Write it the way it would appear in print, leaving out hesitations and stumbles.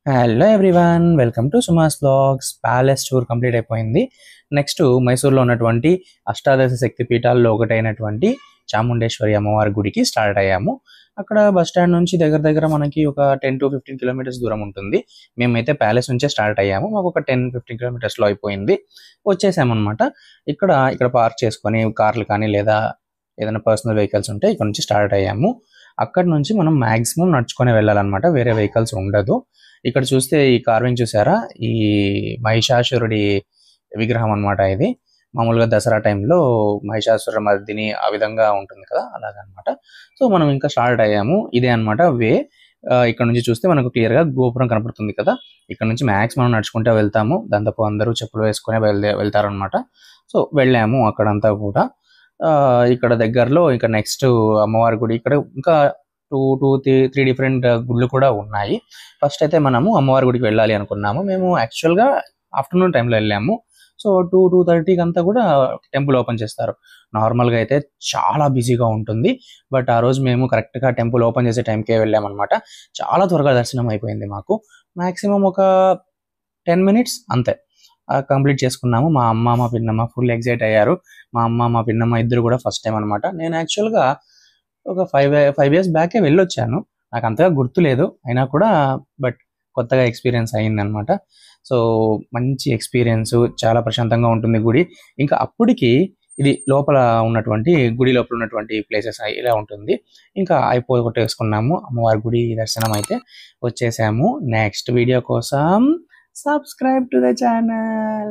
Hello everyone, welcome to Suma's blogs. Palace tour complete అయిపోయింది. Next మైసూర్లో ఉన్నటువంటి అష్టాదశ శక్తి పీఠాల్లో ఒకటైనటువంటి చాముండేశ్వరి అమ్మవారి గుడికి స్టార్ట్ అయ్యాము. అక్కడ బస్ స్టాండ్ నుంచి దగ్గర మనకి ఒక 10 to 15 కిలోమీటర్స్ దూరం ఉంటుంది. మేమైతే ప్యాలెస్ నుంచే స్టార్ట్ అయ్యాము. మాకు ఒక 10-15 కిలోమీటర్స్లో అయిపోయింది. వచ్చేసామన్నమాట. ఇక్కడ పార్క్ చేసుకొని కార్లు కానీ లేదా ఏదైనా పర్సనల్ వెహికల్స్ ఉంటే ఇక్కడ నుంచి స్టార్ట్ అయ్యాము. అక్కడ నుంచి మనం మ్యాక్సిమం నడుచుకొని వెళ్ళాలన్నమాట, వేరే వెహికల్స్ ఉండదు. ఇక్కడ చూస్తే ఈ కార్వింగ్ చూసారా, ఈ మహిషాసురుడి విగ్రహం అన్నమాట. ఇది మామూలుగా దసరా టైంలో మహిషాసుర మర్దిని ఆ విధంగా ఉంటుంది కదా, అలాగనమాట. సో మనం ఇంకా స్టార్ట్ అయ్యాము. ఇదే అనమాట వే. ఇక్కడ నుంచి చూస్తే మనకు క్లియర్ గా గోపురం కనపడుతుంది కదా. ఇక్కడ నుంచి మ్యాక్స్ మనం నడుచుకుంటే వెళ్తాము. దాంతో అందరూ చెప్పులు వేసుకునే వెళ్తారనమాట. సో వెళ్ళాము అక్కడంతా కూడా. ఇక్కడ దగ్గరలో ఇంకా నెక్స్ట్ అమ్మవారి గుడి, ఇక్కడ ఇంకా 2-3 డిఫరెంట్ గుళ్ళు కూడా ఉన్నాయి. ఫస్ట్ అయితే మనము అమ్మవారి గుడికి వెళ్ళాలి అనుకున్నాము. మేము యాక్చువల్గా ఆఫ్టర్నూన్ టైంలో వెళ్ళాము. సో 2-2:30కి అంతా కూడా టెంపుల్ ఓపెన్ చేస్తారు. నార్మల్గా అయితే చాలా బిజీగా ఉంటుంది. బట్ ఆ రోజు మేము కరెక్ట్గా టెంపుల్ ఓపెన్ చేసే టైంకే వెళ్ళామన్నమాట. చాలా త్వరగా దర్శనం అయిపోయింది మాకు. మ్యాక్సిమం ఒక 10 మినిట్స్ అంతే కంప్లీట్ చేసుకున్నాము. మా అమ్మ మా పిన్నమ్మ ఫుల్ ఎక్సైట్ అయ్యారు. మా అమ్మ మా పిన్నమ్మ ఇద్దరు కూడా ఫస్ట్ టైం అనమాట. నేను యాక్చువల్గా ఒక 5 ఇయర్స్ బ్యాకే వెళ్ళొచ్చాను. నాకు అంతగా గుర్తులేదు అయినా కూడా, బట్ కొత్తగా ఎక్స్పీరియన్స్ అయ్యిందనమాట. సో మంచి ఎక్స్పీరియన్స్, చాలా ప్రశాంతంగా ఉంటుంది గుడి. ఇంకా అప్పటికి ఇది లోపల ఉన్నటువంటి గుడి లోపల ఉన్నటువంటి ప్లేసెస్ ఇలా ఉంటుంది. ఇంకా అయిపోగొట్టేసుకున్నాము అమ్మవారి గుడి దర్శనం అయితే వచ్చేసాము. నెక్స్ట్ వీడియో కోసం subscribe to the channel.